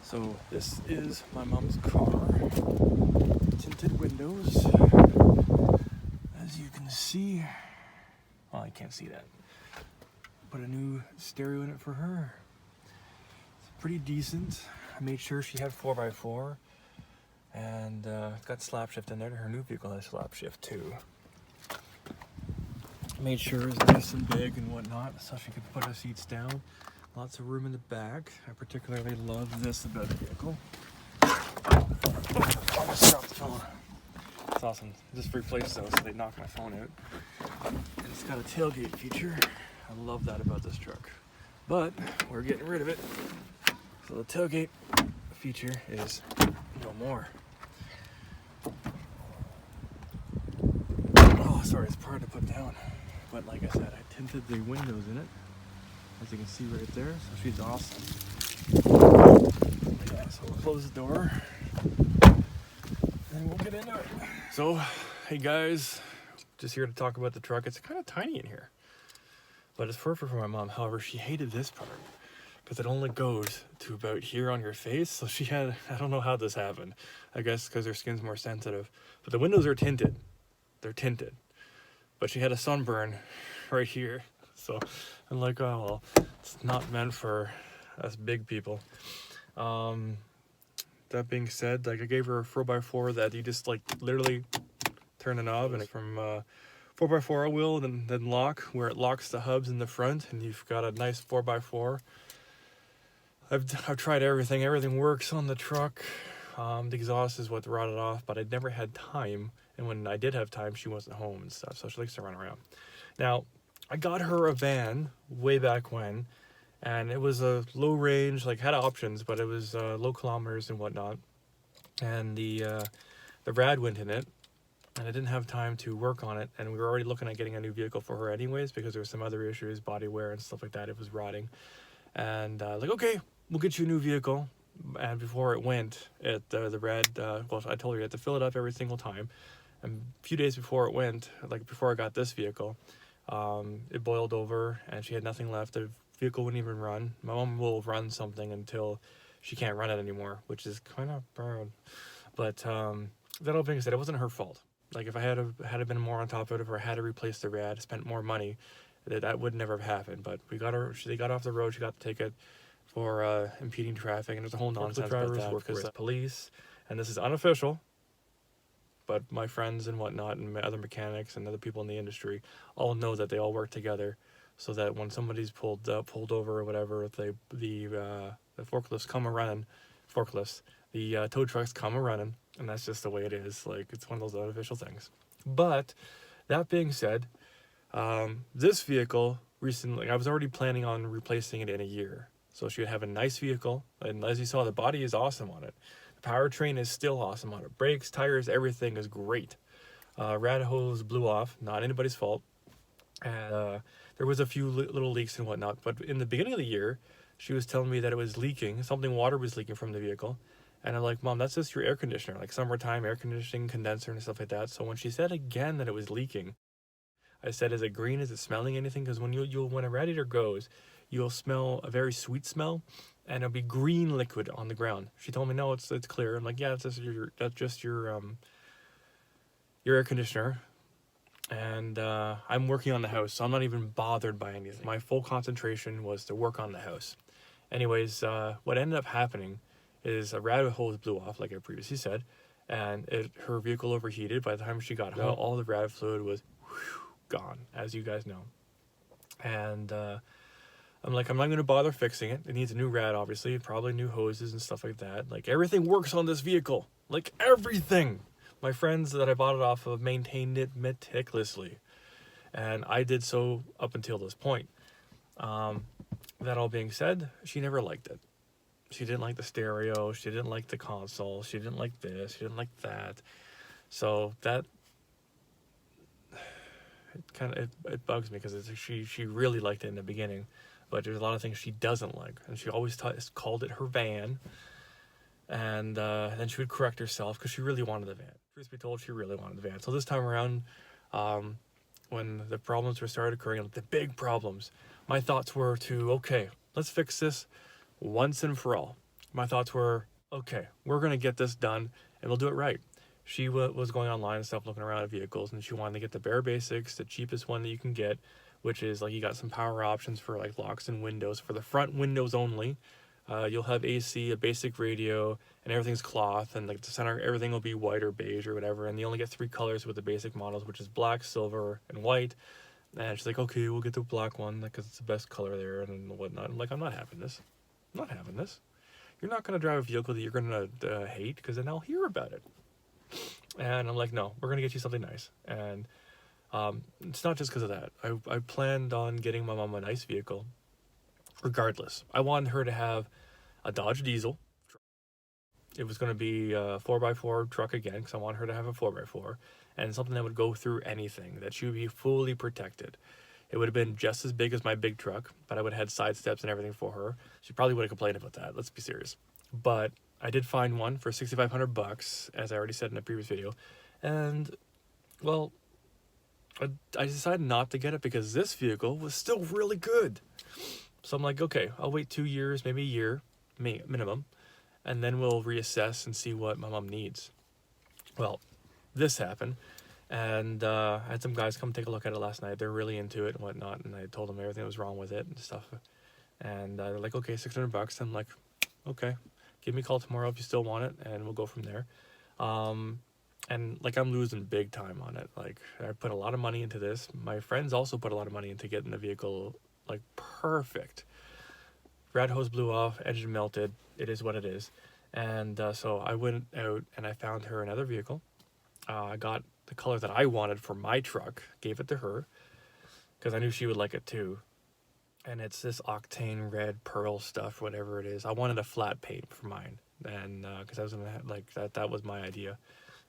So this is my mom's car. Tinted windows. As you can see, well, I can't see that. Put a new stereo in it for her. It's pretty decent. I made sure she had 4x4, and it's got slap shift in there. Her new vehicle has slap shift too. Made sure it's nice and big and whatnot, so she could put her seats down. Lots of room in the back. I particularly love this about the vehicle. Oh, almost dropped the phone. It's awesome. Just replaced those, so they knocked my phone out. And it's got a tailgate feature. I love that about this truck. But we're getting rid of it. So the tailgate feature is no more. Oh, sorry, it's hard to put down. But like I said, I tinted the windows in it, as you can see right there, so she's awesome. Yeah, so we'll close the door, and we'll get into it. So, hey guys, just here to talk about the truck. It's kind of tiny in here, but it's perfect for my mom. However, she hated this part, because it only goes to about here on your face, so she had, I don't know how this happened. I guess because her skin's more sensitive. But the windows are tinted. They're tinted. But she had a sunburn right here. So I'm like, oh, well, it's not meant for us big people. That being said, like, I gave her a 4x4 that you just like literally turn the knob, and from 4x4 wheel, then lock, where it locks the hubs in the front, and you've got a nice 4x4. I've tried everything. Everything works on the truck. The exhaust is what rotted off, but I never had time. And when I did have time, she wasn't home and stuff, so she likes to run around. Now, I got her a van way back when, and it was a low range, like had options, but it was low kilometers and whatnot. And the rad went in it, and I didn't have time to work on it. And we were already looking at getting a new vehicle for her anyways, because there were some other issues, body wear and stuff like that. It was rotting. And like, okay, we'll get you a new vehicle. And before it went, the rad, well, I told her you had to fill it up every single time. And a few days before it went, like before I got this vehicle, it boiled over and she had nothing left. The vehicle wouldn't even run. My mom will run something until she can't run it anymore, which is kind of bad. But that all being said, it wasn't her fault. Like, if I had been more on top of it, or had to replace the rad, spent more money, that would never have happened. But we got her. They got off the road. She got the ticket for impeding traffic, and there's a whole nonsense about that because the police, and this is unofficial, but my friends and whatnot and other mechanics and other people in the industry all know that they all work together, so that when somebody's pulled over or whatever, the forklifts come a running, the tow trucks come a running, and that's just the way it is. Like, it's one of those unofficial things. But that being said, this vehicle recently, I was already planning on replacing it in a year. So she would have a nice vehicle, and as you saw, the body is awesome on it. The powertrain is still awesome on it. Brakes, tires, everything is great. Rad hose blew off, not anybody's fault. And there was a few little leaks and whatnot, but in the beginning of the year, she was telling me that it was leaking, water was leaking from the vehicle. And I'm like, Mom, that's just your air conditioner, like summertime air conditioning, condenser and stuff like that. So when she said again that it was leaking, I said, is it green? Is it smelling anything? Because when when a radiator goes, you'll smell a very sweet smell, and it'll be green liquid on the ground. She told me, no, it's clear. I'm like, yeah, that's just your air conditioner. And I'm working on the house, so I'm not even bothered by anything. My full concentration was to work on the house. Anyways, what ended up happening is a rad hose blew off, like I previously said, and her vehicle overheated. By the time she got home, all the rad fluid was gone, as you guys know. And I'm like, I'm not going to bother fixing it. It needs a new rad, obviously, probably new hoses and stuff like that. Like, everything works on this vehicle. Like, everything. My friends that I bought it off of maintained it meticulously. And I did so up until this point. That all being said, she never liked it. She didn't like the stereo. She didn't like the console. She didn't like this. She didn't like that. So that... It bugs me, because she really liked it in the beginning, but there's a lot of things she doesn't like, and she always called it her van, and then she would correct herself because she really wanted the van. Truth be told, she really wanted the van. So this time around, when the problems were started occurring, like the big problems, my thoughts were to, okay, let's fix this once and for all. my thoughts were, okay, we're going to get this done and we'll do it right. She was going online and stuff, looking around at vehicles, and she wanted to get the bare basics, the cheapest one that you can get, which is like you got some power options for like locks and windows. For the front windows only, you'll have AC, a basic radio, and everything's cloth, and like the center, everything will be white or beige or whatever. And you only get 3 colors with the basic models, which is black, silver, and white. And she's like, okay, we'll get the black one because it's the best color there and whatnot. I'm like, I'm not having this. I'm not having this. You're not going to drive a vehicle that you're going to hate, because then I'll hear about it. And I'm like, no, we're going to get you something nice. And it's not just because of that. I planned on getting my mom a nice vehicle regardless. I wanted her to have a Dodge diesel. It was going to be a 4x4 truck again, because I want her to have a 4x4, and something that would go through anything, that she would be fully protected. It would have been just as big as my big truck, but I would have had side steps and everything for her. She probably would have complained about that, let's be serious. But I did find one for $6,500, as I already said in a previous video. And, well, I decided not to get it because this vehicle was still really good. So I'm like, okay, I'll wait 2 years, maybe a year, minimum, and then we'll reassess and see what my mom needs. Well, this happened, and I had some guys come take a look at it last night. They're really into it and whatnot, and I told them everything that was wrong with it and stuff. And they're like, okay, $600. I'm like, okay, give me a call tomorrow if you still want it, and we'll go from there. And like, I'm losing big time on it. Like, I put a lot of money into this. My friends also put a lot of money into getting the vehicle like perfect. Rad hose blew off, engine melted. It is what it is. And so I went out and I found her another vehicle. I got the color that I wanted for my truck, gave it to her because I knew she would like it too. And it's this octane red pearl stuff, whatever it is. I wanted a flat paint for mine, and because I was gonna like that was my idea.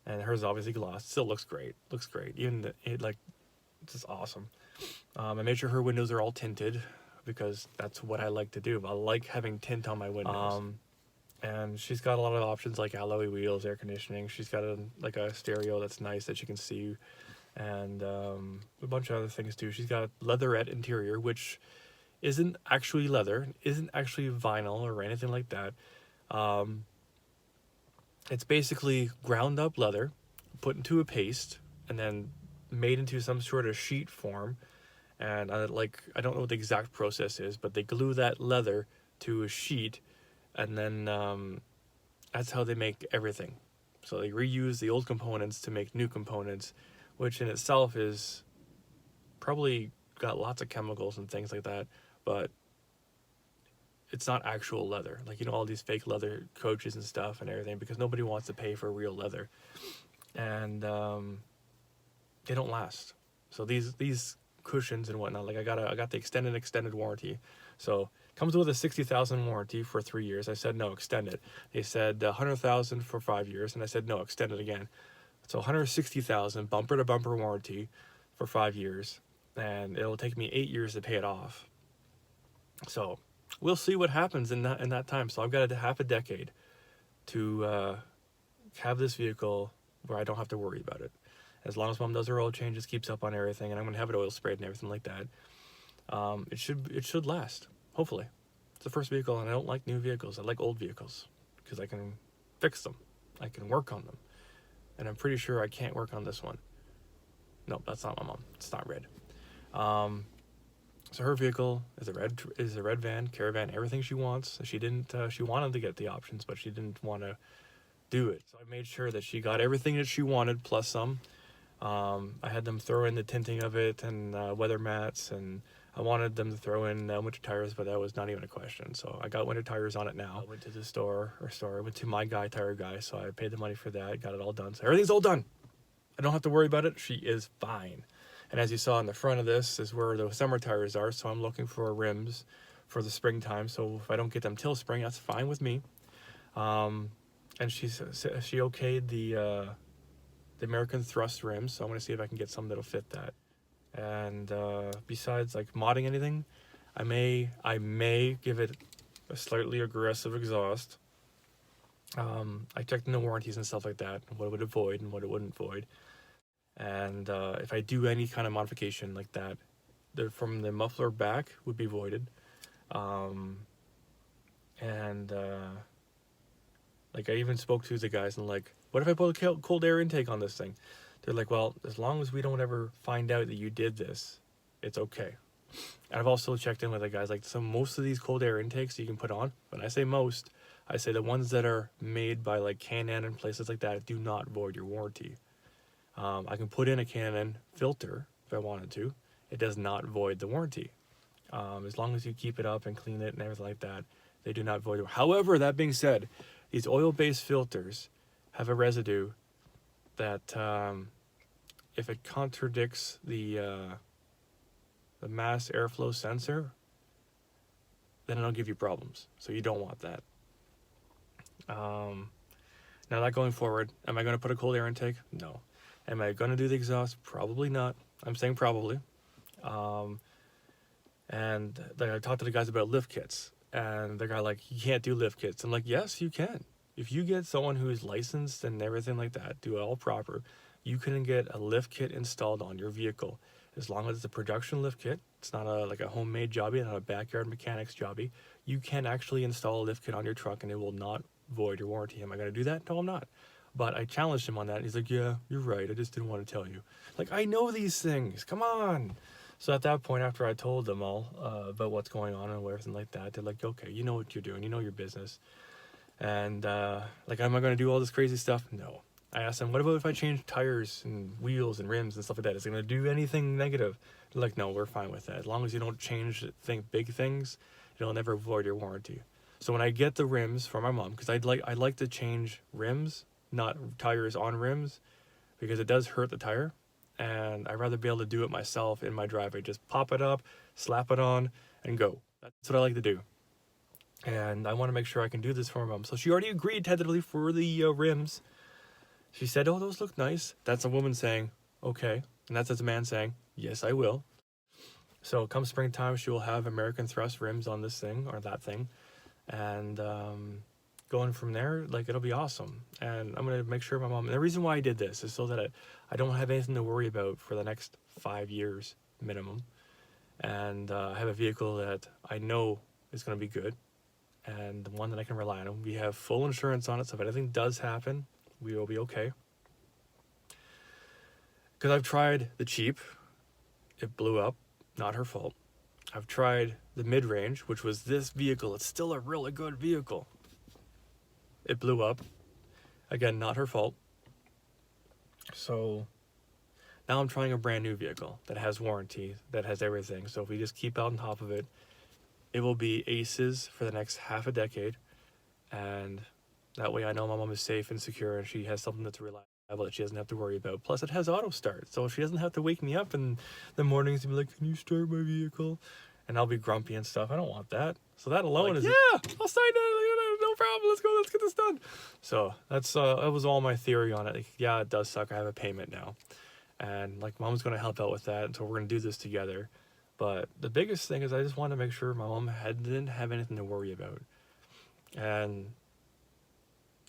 And hers is obviously gloss. Still looks great. Looks great. Even it's just awesome. I made sure her windows are all tinted because that's what I like to do. I like having tint on my windows. And she's got a lot of options like alloy wheels, air conditioning. She's got a stereo that's nice that you can see, and a bunch of other things too. She's got a leatherette interior, which isn't actually leather, isn't actually vinyl or anything like that. It's basically ground up leather, put into a paste, and then made into some sort of sheet form. And I don't know what the exact process is, but they glue that leather to a sheet, and then that's how they make everything. So they reuse the old components to make new components, which in itself is probably got lots of chemicals and things like that, but it's not actual leather. Like, all these fake leather coaches and stuff and everything, because nobody wants to pay for real leather. And they don't last. So these cushions and whatnot, like I got the extended warranty. So comes with a 60,000 warranty for 3 years. I said no, extend it. They said 100,000 for 5 years, and I said no, extend it again. So 160,000 bumper to bumper warranty for 5 years, and it'll take me 8 years to pay it off. So we'll see what happens in that time. So I've got a half a decade to have this vehicle where I don't have to worry about it. As long as Mom does her oil changes, keeps up on everything, and I'm gonna have it oil sprayed and everything like that. It should last. Hopefully, it's the first vehicle, and I don't like new vehicles. I like old vehicles because I can fix them, I can work on them, and I'm pretty sure I can't work on this one. No, that's not my mom. It's not red. So her vehicle is a red van, caravan, everything she wants. She wanted to get the options, but she didn't want to do it. So I made sure that she got everything that she wanted plus some. I had them throw in the tinting of it and weather mats, and I wanted them to throw in winter tires, but that was not even a question. So I got winter tires on it now. I went to the store, went to my tire guy, so I paid the money for that, got it all done. So everything's all done. I don't have to worry about it. She is fine. And as you saw in the front of this is where the summer tires are, so I'm looking for rims for the springtime. So if I don't get them till spring, that's fine with me. And she okayed the American Thrust rims, so I'm going to see if I can get some that'll fit that. And besides like modding anything, I may give it a slightly aggressive exhaust. I checked in the warranties and stuff like that, what it would avoid and what it wouldn't void. And if I do any kind of modification like that, from the muffler back would be voided. And Like, I even spoke to the guys and like, what if I put a cold air intake on this thing? They're like, well, as long as we don't ever find out that you did this, it's okay. And I've also checked in with the guys, like most of these cold air intakes you can put on, when I say most, I say the ones that are made by like Canon and places like that do not void your warranty. I can put in a Canon filter if I wanted to. It does not void the warranty. As long as you keep it up and clean it and everything like that, they do not void it. However, that being said, these oil-based filters have a residue that if it contradicts the mass airflow sensor, then it'll give you problems. So you don't want that. Now that going forward, am I going to put a cold air intake? No. Am I going to do the exhaust? Probably not. I'm saying probably. And like, I talked to the guys about lift kits, and the guy like, you can't do lift kits. I'm like, yes, you can. If you get someone who is licensed and everything like that, do it all proper, you can get a lift kit installed on your vehicle. As long as it's a production lift kit, it's not like a homemade jobby, not a backyard mechanics jobby, you can actually install a lift kit on your truck and it will not void your warranty. Am I going to do that? No, I'm not. But I challenged him on that. And he's like, yeah, you're right. I just didn't want to tell you. Like, I know these things. Come on. So at that point, after I told them all about what's going on and everything like that, they're like, okay, you know what you're doing. You know your business. And like, am I going to do all this crazy stuff? No. I asked them, what about if I change tires and wheels and rims and stuff like that? Is it going to do anything negative? They're like, no, we're fine with that. As long as you don't change big things, it'll never void your warranty. So when I get the rims for my mom, because I like to change rims, not tires on rims, because it does hurt the tire. And I'd rather be able to do it myself in my driveway. Just pop it up, slap it on, and go. That's what I like to do. And I want to make sure I can do this for my mom. So she already agreed tentatively for the rims. She said, oh, those look nice. That's a woman saying, okay. And that's a man saying, yes, I will. So come springtime, she will have American Thrust rims on this thing or that thing. And going from there, like, it'll be awesome. And I'm going to make sure my mom, and the reason why I did this is so that I don't have anything to worry about for the next 5 years minimum. And I have a vehicle that I know is going to be good and one that I can rely on. We have full insurance on it, so if anything does happen, we will be okay. Because I've tried the cheap, it blew up, not her fault. I've tried the mid-range, which was this vehicle. It's still a really good vehicle. It blew up. Again, not her fault. So now I'm trying a brand new vehicle that has warranty, that has everything. So if we just keep out on top of it, it will be aces for the next half a decade. And that way I know my mom is safe and secure and she has something that's reliable that she doesn't have to worry about. Plus it has auto start, so she doesn't have to wake me up in the mornings and be like, can you start my vehicle? And I'll be grumpy and stuff. I don't want that. So that alone is, yeah, I'll sign it. No problem. Let's go. Let's get this done. So that's that was all my theory on it. Like, yeah, it does suck. I have a payment now. And like, mom's going to help out with that. And so we're going to do this together. But the biggest thing is I just want to make sure my mom didn't have anything to worry about. And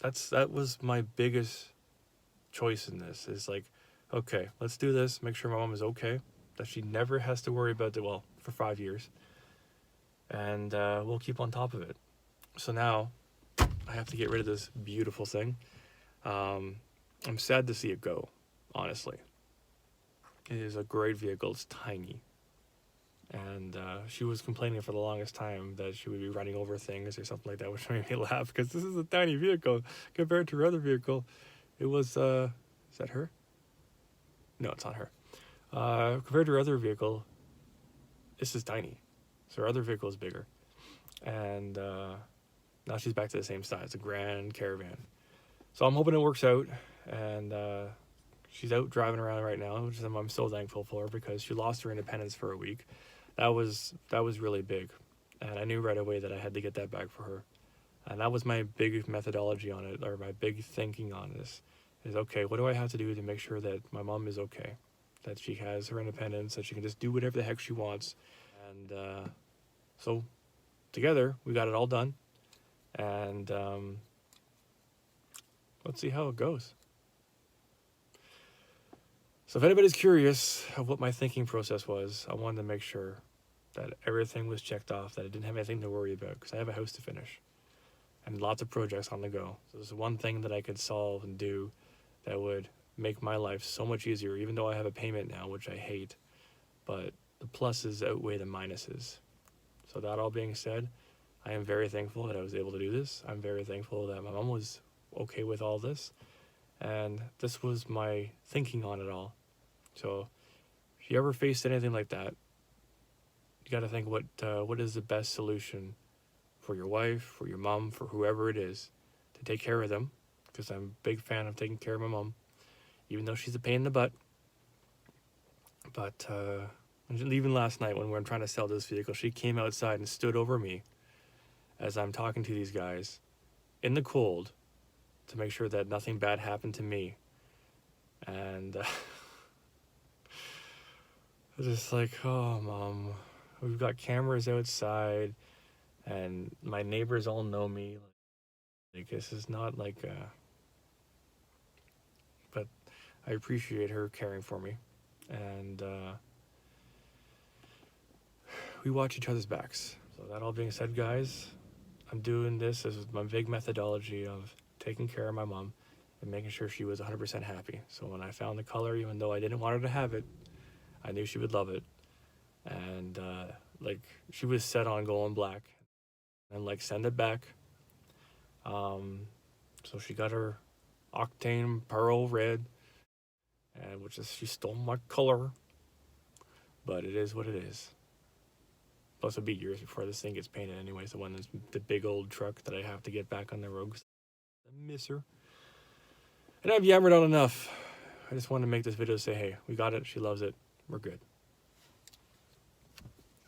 that was my biggest choice in this, is like, okay, let's do this. Make sure my mom is okay, that she never has to worry about it, well, for 5 years. And we'll keep on top of it. So now I have to get rid of this beautiful thing. I'm sad to see it go, honestly. It is a great vehicle. It's tiny. And she was complaining for the longest time that she would be running over things or something like that, which made me laugh, because this is a tiny vehicle compared to her other vehicle. It was, is that her? No, it's not her. Compared to her other vehicle, this is tiny. So her other vehicle is bigger. And now she's back to the same size, a Grand Caravan. So I'm hoping it works out. And she's out driving around right now, which I'm so thankful for, because she lost her independence for a week. That was really big. And I knew right away that I had to get that back for her. And that was my big methodology on it, or my big thinking on this, is, okay, what do I have to do to make sure that my mom is okay? That she has her independence, that she can just do whatever the heck she wants. And so together, we got it all done. And let's see how it goes. So if anybody's curious of what my thinking process was, I wanted to make sure that everything was checked off, that I didn't have anything to worry about, because I have a house to finish. and lots of projects on the go. So there's one thing that I could solve and do that would make my life so much easier, even though I have a payment now, which I hate, but the pluses outweigh the minuses. So that all being said, I am very thankful that I was able to do this. I'm very thankful that my mom was okay with all this, and this was my thinking on it all. So if you ever faced anything like that, you got to think what is the best solution for your wife, for your mom, for whoever it is, to take care of them, because I'm a big fan of taking care of my mom, even though she's a pain in the butt. But even last night when we were trying to sell this vehicle, she came outside and stood over me as I'm talking to these guys in the cold to make sure that nothing bad happened to me. And I was just like, oh, Mom, we've got cameras outside and my neighbors all know me. Like, this is not like, but I appreciate her caring for me. And we watch each other's backs. So that all being said, guys, I'm doing this as my big methodology of taking care of my mom and making sure she was 100% happy. So when I found the color, even though I didn't want her to have it, I knew she would love it. And like, she was set on going black and like send it back. So she got her octane pearl red, and which is, she stole my color, but it is what it is. Plus it'll be years before this thing gets painted anyways, the big old truck that I have to get back on the road. I miss her. And I've yammered on enough. I just wanted to make this video to say, hey, we got it, she loves it, we're good.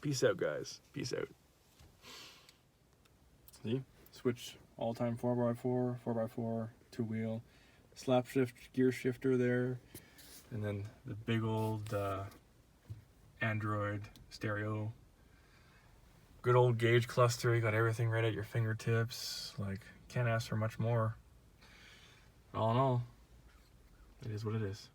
Peace out, guys. Peace out. See? Switch all-time 4x4, 4x4, two-wheel, slap shift, gear shifter there, and then the big old Android stereo. Good old gauge cluster, you got everything right at your fingertips. Like, can't ask for much more. All in all, it is what it is.